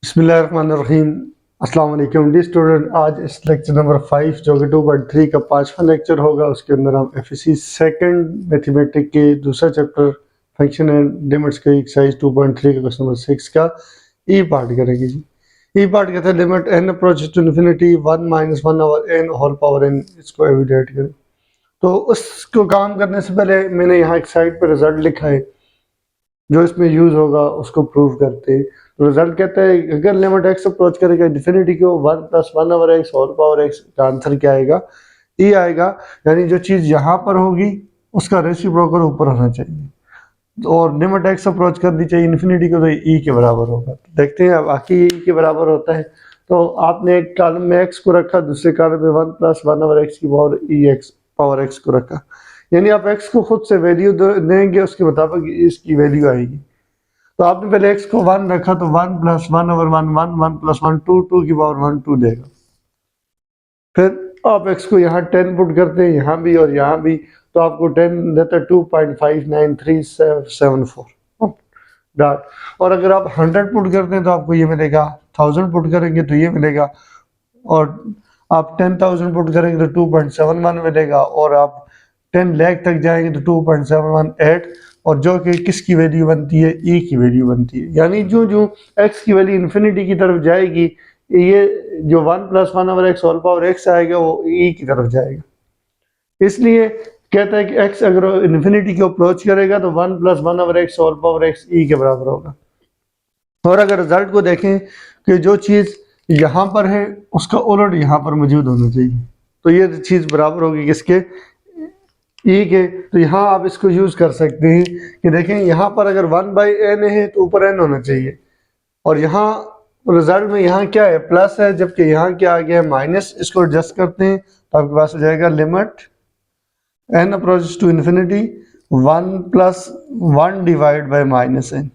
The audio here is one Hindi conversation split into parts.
बिस्मिल्लाहिर्रहमानिर्रहीम। अस्सलाम वालेकुम डी स्टूडेंट। आज इस लेक्चर नंबर 5 जो कि 2.3 का 5वां लेक्चर होगा, उसके अंदर हम एफएससी सेकंड मैथमेटिक्स के दूसरा चैप्टर फंक्शन एंड लिमिट्स के एक्सरसाइज 2.3 का क्वेश्चन नंबर 6 का ई पार्ट करेंगे जी। ई पार्ट कहते हैं limit n approaches to infinity 1 - 1 over n whole power n। इसको एविडेट करें। तो उसको काम करने से पहले मैंने यहाँ एक साइड पर रिजल्ट लिखा है जो इसमें यूज होगा, उसको प्रूव करते हैं। तो रिजल्ट कहता है अगर लिमिट x अप्रोच करेगा इन्फिनिटी को 1 + 1 over x whole power x, का आंसर क्या आएगा? e आएगा। यानी जो चीज यहाँ पर होगी उसका रेसिप्रोकल ऊपर होना चाहिए और लिमिट x अप्रोच करनी चाहिए इन्फिनिटी को, तो e के बराबर होगा। तो देखते हैं अब आखिर e के बराबर होता है। तो आपने एक कॉलम में x को रखा, दूसरे कॉलम में 1 + 1 ओवर x की पावर x को रखा। यानी आप x को खुद से वैल्यू देंगे, उसके मुताबिक इसकी वैल्यू आएगी। तो आपने पहले x को 1 रखा तो 1 + 1 ओवर 1 1 1 + 1 2 2 की पावर 1 2 देगा। फिर आप x को यहाँ 10 पुट करते हैं, यहाँ भी और यहाँ भी, तो आपको 10 देता है 2.59374 डॉट। और अगर आप 100 पुट करते हैं तो आपको ये मिलेगा, 1000 पुट करेंगे तो ये मिलेगा, और आप 10,000 पुट करेंगे तो 2.71 मिलेगा, और आप 10 लाख तक जाएंगे तो 2.718, और जो कि किसकी वैल्यू बनती है? e की वैल्यू बनती है। यानी जो जो x की वैल्यू इन्फिनिटी की तरफ जाएगी, ये जो 1 + 1 over x whole power x आएगा वो e की तरफ जाएगा। इसलिए कहता है कि x अगर इन्फिनिटी को अप्रोच करेगा तो 1 + 1 over x whole power x e के बराबर होगा। और अगर रिजल्ट को देखें कि जो चीज़ यहाँ पर है उसका उलट यहाँ पर मौजूद होना चाहिए, तो ये चीज़ बराबर होगी किसके? ई के। तो यहाँ आप इसको यूज कर सकते हैं कि देखें यहाँ पर अगर 1/n है तो ऊपर n होना चाहिए, और यहाँ रिजल्ट में यहाँ क्या है? प्लस है, जबकि यहाँ क्या आ गया है? माइनस। इसको एडजस्ट करते हैं तो आपके पास हो जाएगा limit n approaches to infinity 1 + 1 / -n।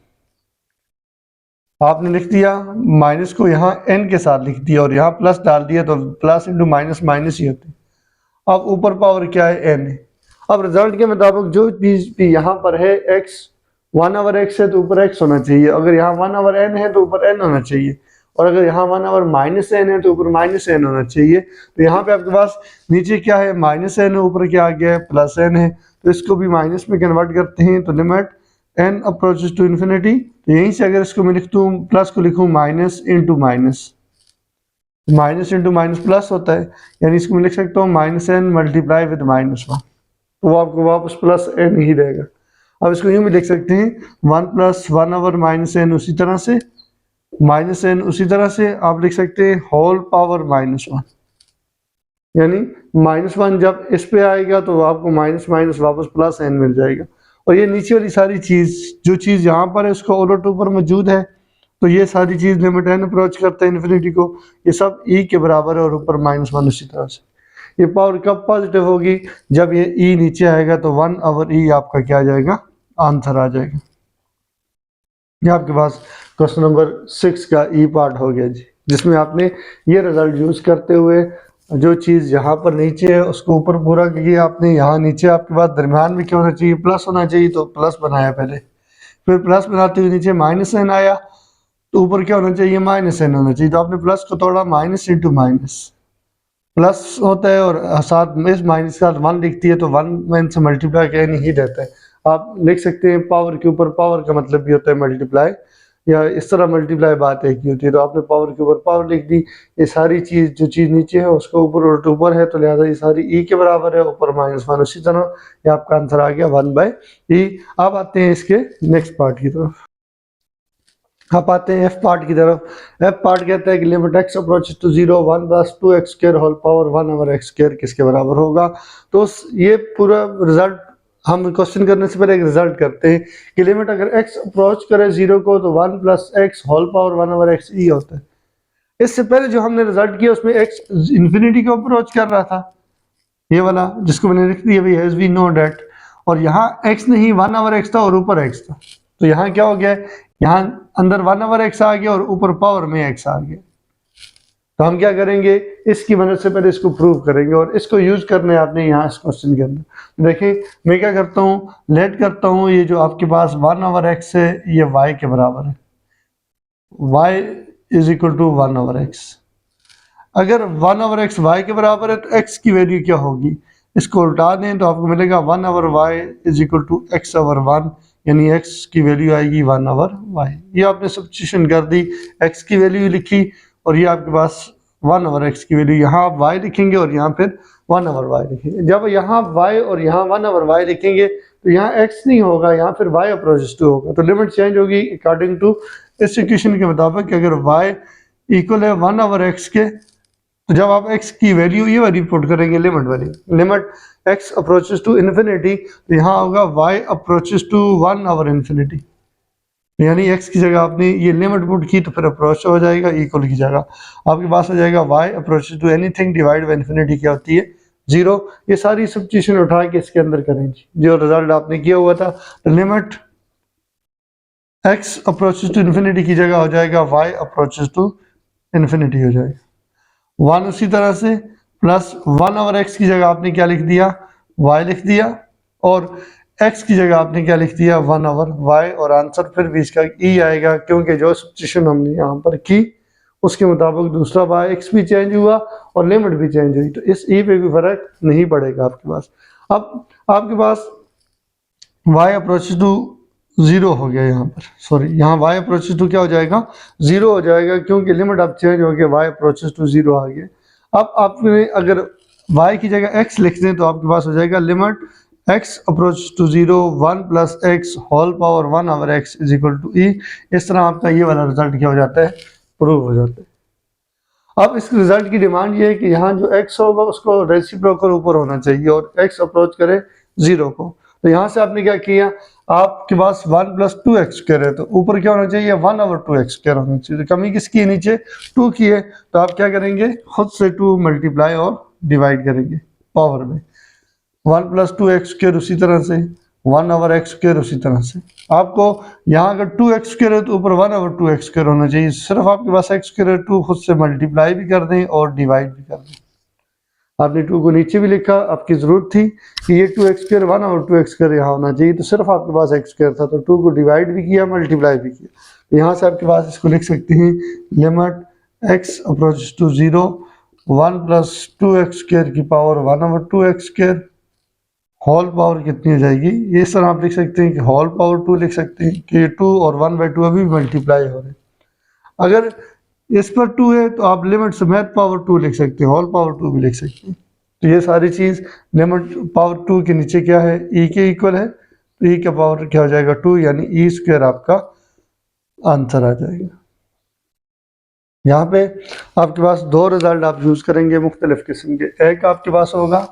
आपने लिख दिया, माइनस को यहाँ n के साथ लिख दिया और यहाँ प्लस डाल दिया, तो प्लस इंटू माइनस माइनस ही होते। अब ऊपर पावर क्या है? n है। अब रिजल्ट के मुताबिक जो चीज भी यहाँ पर है x 1 ओवर x है तो ऊपर x होना चाहिए, अगर यहाँ 1 ओवर n है तो ऊपर n होना चाहिए, और अगर यहाँ 1 ओवर -n है तो ऊपर -n होना चाहिए। तो यहाँ पे आपके पास नीचे क्या है? -n, ऊपर क्या आ गया है? +n है। तो इसको भी माइनस में कन्वर्ट करते हैं, तो limit n approaches to infinity. तो यहीं से अगर इसको मैं लिख दूँ, प्लस को लिखूँ minus into minus, minus into minus plus होता है, यानी इसको मैं लिख सकता हूँ -n मल्टीप्लाई विद -1, तो वो आपको वापस +n ही देगा। अब इसको यूँ भी लिख सकते हैं 1 + 1 ओवर -n, उसी तरह से -n, उसी तरह से आप लिख सकते हैं होल पावर -1, यानी -1 जब इस पे आएगा तो आपको माइनस माइनस वापस +n मिल जाएगा। और ये नीचे वाली सारी चीज़, जो चीज़ यहाँ पर है उसका उलट ऊपर मौजूद है, तो ये सारी चीज़ लिमिट n अप्रोच करते हैं इन्फिनिटी को, ये सब e के बराबर है और ऊपर -1 उसी तरह से। ये पावर कब पॉजिटिव होगी? जब ये e नीचे आएगा, तो 1 ओवर e आपका क्या आ जाएगा? आंसर आ जाएगा। ये आपके पास क्वेश्चन नंबर 6 का ई पार्ट हो गया जी, जिसमें आपने ये रिजल्ट यूज करते हुए जो चीज़ यहाँ पर नीचे है उसको ऊपर पूरा किया आपने। यहाँ नीचे आपके पास दरमियान में क्या होना चाहिए? प्लस होना चाहिए, तो प्लस बनाया पहले, फिर प्लस बनाते हुए नीचे -n आया, तो ऊपर क्या होना चाहिए? -n होना चाहिए। तो आपने प्लस को तोड़ा, माइनस इंटू माइनस प्लस होता है, और साथ में इस माइनस के साथ 1 लिखती है, तो 1 में इनसे मल्टीप्लाई क्या नहीं देता है। आप लिख सकते हैं पावर के ऊपर पावर का मतलब भी होता है मल्टीप्लाई, या इस तरह मल्टीप्लाई बात एक ही होती है। तो आपने पावर के ऊपर पावर लिख दी। ये सारी चीज़, जो चीज़ नीचे है उसका ऊपर उलट ऊपर है, तो लिहाजा ये सारी e के बराबर है, ऊपर -1 उसी तरह। ये आपका आंसर आ गया 1/e। अब आते हैं इसके नेक्स्ट पार्ट की तरफ। आप आते हैं एफ पार्ट की तरफ। एफ पार्ट कहता है कि limit x approaches to 0 1 + 2x² whole power 1 over x² किसके बराबर होगा? तो ये पूरा रिजल्ट हम क्वेश्चन करने से पहले एक रिजल्ट करते हैं कि लिमिट अगर x अप्रोच करे 0 को तो 1 + x whole power 1 over x e होता है। इससे पहले जो हमने रिजल्ट किया उसमें x इन्फिनिटी को अप्रोच कर रहा था, ये वाला जिसको मैंने लिख दिया भाई एज वी नो डेट, और यहाँ x नहीं 1 ओवर x था और ऊपर x था। तो यहाँ क्या हो गया? यहाँ अंदर 1 ओवर x आ गया और ऊपर पावर में x आ गया। तो हम क्या करेंगे? इसकी मदद से पहले इसको प्रूव करेंगे, और इसको यूज करना है आपने यहाँ इस क्वेश्चन के अंदर। देखिए मैं क्या करता हूँ, लेट करता हूँ, ये जो आपके पास 1 ओवर x है ये y के बराबर है, y is equal to 1/x। अगर 1/x y के बराबर है तो x की वैल्यू क्या होगी, इसको उल्टा दें तो आपको मिलेगा 1/y is equal to x/1, यानी x की वैल्यू आएगी 1/y। ये आपने सब्स्टिट्यूशन कर दी, x की वैल्यू लिखी और ये आपके पास 1/x की वैल्यू, यहाँ आप y लिखेंगे और यहाँ फिर 1/y लिखेंगे। जब यहाँ y और यहाँ 1/y लिखेंगे तो यहाँ x नहीं होगा, यहाँ फिर y अप्रोचेस टू होगा, तो लिमिट चेंज होगी अकॉर्डिंग टू इस इक्वेशन के मुताबिक। अगर y इक्वल है 1/x के, तो जब आप x की वैल्यू ये वाली पुट करेंगे, लिमिट वाली, limit x approaches to infinity, तो यहाँ होगा y अप्रोचेस टू 1/infinity, यानी x की जगह आपने ये लिमिट पुट की तो फिर अप्रोच हो जाएगा, इक्वल की जगह आपके पास हो जाएगा y approaches to anything divide by infinity क्या होती है, 0। ये सारी सब्स्टिट्यूशन उठा के इसके अंदर करें जो रिजल्ट आपने किया हुआ था, तो limit x approaches to infinity की जगह हो जाएगा y अप्रोचेस टू इन्फिनिटी हो जाएगा 1। उसी तरह से प्लस 1/x की जगह आपने क्या लिख दिया, y लिख दिया, और x की जगह आपने क्या लिख दिया, 1/y, और आंसर फिर भी इसका e आएगा, क्योंकि जो सब्स्टिट्यूशन हमने यहाँ पर की उसके मुताबिक दूसरा बाय x भी चेंज हुआ और लिमिट भी चेंज हुई, तो इस e पे कोई फर्क नहीं पड़ेगा आपके पास। अब आपके पास y अप्रोचेस टू 0 हो गया, यहाँ पर सॉरी, यहाँ y अप्रोचेस टू क्या हो जाएगा, 0 हो जाएगा, क्योंकि लिमिट अब चेंज हो गया, y अप्रोचेस टू 0 आ गया। अब आपने अगर y की जगह x लिख दें तो आपके पास हो जाएगा limit x approach to 0 1 plus x whole power 1/x is equal to e। इस तरह आपका ये वाला रिजल्ट क्या हो जाता है, प्रूव हो जाता है। अब इस रिजल्ट की डिमांड ये है कि यहाँ जो x होगा उसको रेसिप्रोकल ऊपर होना चाहिए और x अप्रोच करे 0 को, तो यहाँ से आपने क्या किया, आपके पास 1 प्लस 2x स्क्वायर है तो ऊपर क्या होना चाहिए, 1/2x स्क्वायर होना चाहिए। तो कमी किसकी है, नीचे 2 की है, तो आप क्या करेंगे, खुद से 2 मल्टीप्लाई और डिवाइड करेंगे पावर में, 1 प्लस 2x स्क्वायर उसी तरह से, 1/x स्क्वायर उसी तरह से। आपको यहाँ अगर 2x स्क्वायर है तो ऊपर 1/2x स्क्वायर होना चाहिए, सिर्फ आपके पास x स्क्वायर है, 2 खुद से मल्टीप्लाई भी कर दें और डिवाइड भी कर दें। आपने 2 को नीचे भी लिखा, आपकी जरूरत थी कि ये 2x स्क्वायर 1/2x स्क्वायर यहाँ होना चाहिए, तो सिर्फ आपके पास x स्क्वायर था, तो 2 को डिवाइड भी किया, मल्टीप्लाई भी किया, तो यहाँ से आपके पास इसको लिख सकते हैं limit x approach to 0 1 plus 2x square की power 1/2x square whole power कितनी हो जाएगी, ये इस तरह आप लिख सकते हैं कि होल पावर 2 लिख सकते हैं कि 2 और 1/2 अभी मल्टीप्लाई हो रहे हैं। अगर इस पर 2 है तो आप लिमिट समेत पावर 2 लिख सकते हैं, होल पावर 2 भी लिख सकते हैं। तो ये सारी चीज़ लिमिट पावर 2 के नीचे क्या है, e के इक्वल है, तो e का पावर क्या हो जाएगा 2, यानी e स्क्वायर आपका आंसर आ जाएगा। यहाँ पे आपके पास 2 रिजल्ट आप यूज करेंगे मुख्तलिफ किस्म के, एक आपके पास होगा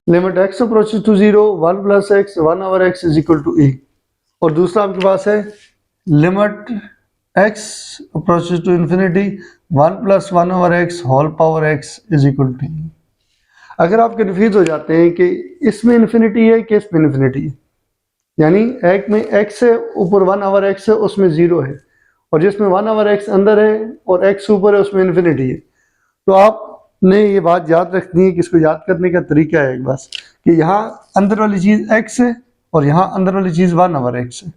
limit x approaches to 0 1 plus x 1/x is equal to e, और दूसरा आपके पास है limit x approaches to infinity 1 plus 1/x whole power x is equal to e। अगर आप कन्फ्यूज हो जाते हैं कि इसमें इन्फिनिटी है कि इसमें इन्फिनिटी है, यानी एक में x है ऊपर 1/x है उसमें 0 है, और जिसमें 1/x अंदर है और x ऊपर है उसमें इन्फिनिटी है, तो आपने ये बात याद रखनी है कि इसको याद करने का तरीका है एक बस, कि यहाँ अंदर वाली चीज़ x है और यहाँ अंदर वाली चीज़ 1/x है।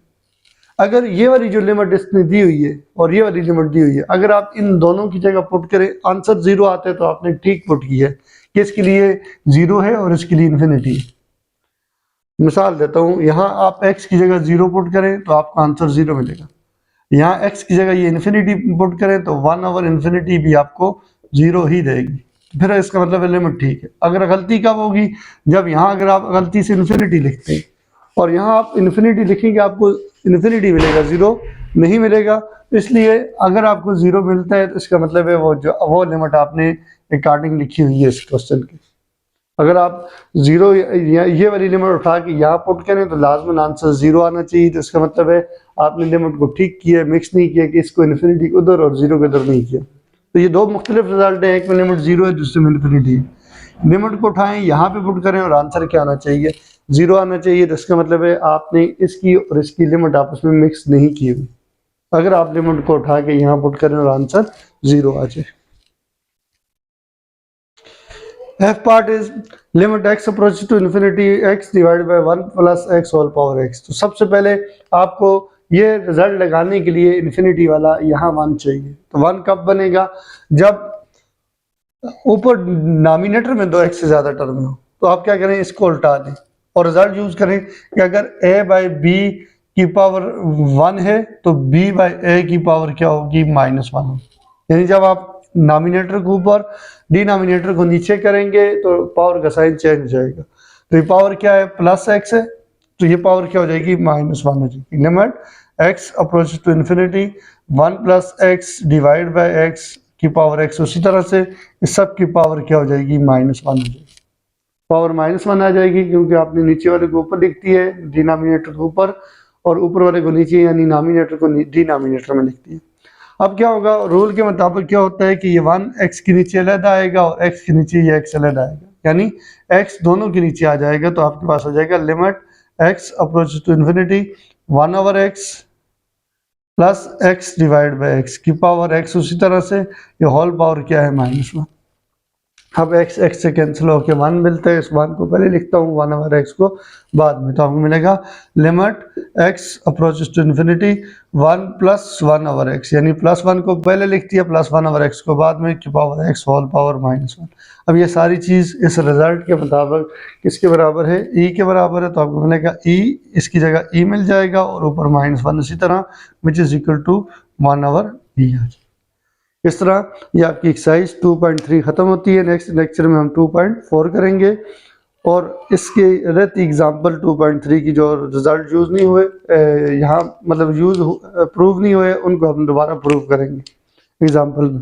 अगर ये वाली जो लिमिट इसने दी हुई है और ये वाली लिमिट दी हुई है, अगर आप इन दोनों की जगह पुट करें आंसर 0 आते हैं तो आपने ठीक पुट किया है कि इसके लिए 0 है और इसके लिए इन्फिनिटी है। मिसाल देता हूँ, यहाँ आप x की जगह 0 पुट करें तो आपका आंसर 0 मिलेगा, यहाँ x की जगह ये इन्फिनिटी पुट करें तो 1/infinity भी आपको 0 ही देगी, फिर इसका मतलब है लिमिट ठीक है। अगर गलती कब होगी, जब यहाँ अगर आप गलती से इन्फिनिटी लिखते हैं और यहाँ आप इन्फिनिटी लिखेंगे आपको इन्फिनिटी मिलेगा, 0 नहीं मिलेगा, इसलिए अगर आपको 0 मिलता है तो इसका मतलब है वो लिमिट आपने अकॉर्डिंग लिखी हुई है इस क्वेश्चन की। अगर आप 0 ये वाली लिमिट उठा के यहाँ पुट करें तो लाजमन आंसर 0 आना चाहिए, तो इसका मतलब है आपने लिमिट को ठीक किया, मिक्स नहीं किया कि इसको इन्फिनिटी उधर और 0 को इधर नहीं किया। तो ये 2 मुख्तलिफ रिजल्ट हैं, एक में लिमिट 0 है दूसरे में इन्फिनिटी है। लिमिट को उठाएं यहाँ पे पुट करें और आंसर क्या आना चाहिए, 0 आना चाहिए, तो इसका मतलब है आपने इसकी और इसकी लिमिट आपस में मिक्स नहीं की हुई। अगर आप लिमिट को उठा के यहाँ पुट करें और आंसर 0 आ जाए। F part is limit x approaches to infinity x divided by 1 plus x whole power x। तो सबसे पहले आपको ये रिजल्ट लगाने के लिए इन्फिनिटी वाला यहाँ 1 चाहिए। तो 1 कब बनेगा? जब ऊपर डिनोमिनेटर में 2x से ज़्यादा टर्म हो। तो आप क्या करें, इसको उल्टा दें और रिजल्ट यूज़ करें कि अगर a बाई बी की पावर 1 है तो b बाई ए की पावर क्या होगी? -1 होगी। यानी जब आप नॉमिनेटर को ऊपर डिनोमिनेटर को नीचे करेंगे तो पावर का साइन चेंज हो जाएगा। तो ये पावर क्या है? प्लस x है, तो ये पावर क्या हो जाएगी? -1 हो जाएगी। Limit x approach to infinity 1 plus x divide by x की पावर x। उसी तरह से इस सब की पावर क्या हो जाएगी? -1 हो जाएगी। पावर -1 आ जाएगी क्योंकि आपने नीचे वाले को ऊपर लिख दिया है, डिनोमिनेटर को ऊपर, और ऊपर वाले को नीचे, यानी नॉमिनेटर को डिनोमिनेटर में लिख दिया। अब क्या होगा? रूल के मुताबिक क्या होता है कि ये 1 x के नीचे अलग आएगा और x के नीचे ये x अलग आएगा, यानी x दोनों के नीचे आ जाएगा। तो आपके पास हो जाएगा limit x approach to infinity 1/x plus x divide by x की पावर x। उसी तरह से ये होल पावर क्या है? -1। अब x से कैंसिल होकर 1 मिलता है, इस 1 को पहले लिखता हूँ, 1/x को बाद में। तो आपको मिलेगा limit x approaches to infinity 1 plus 1/x, यानी +1 को पहले लिख दिया, प्लस 1/x को बाद में, की पावर x होल पावर -1। अब ये सारी चीज़ इस रिजल्ट के मुताबिक किसके बराबर है? e के बराबर है। तो आपको मिलेगा e, इसकी जगह e मिल जाएगा और ऊपर -1 इसी तरह, which is equal to 1/e। इस तरह ये आपकी एक्सरसाइज 2.3 ख़त्म होती है। नेक्स्ट लेक्चर में हम 2.4 करेंगे और इसके रहती एग्जांपल 2.3 की जो रिजल्ट यूज़ नहीं हुए, यहाँ मतलब यूज़ प्रूव नहीं हुए, उनको हम दोबारा प्रूव करेंगे एग्जांपल में।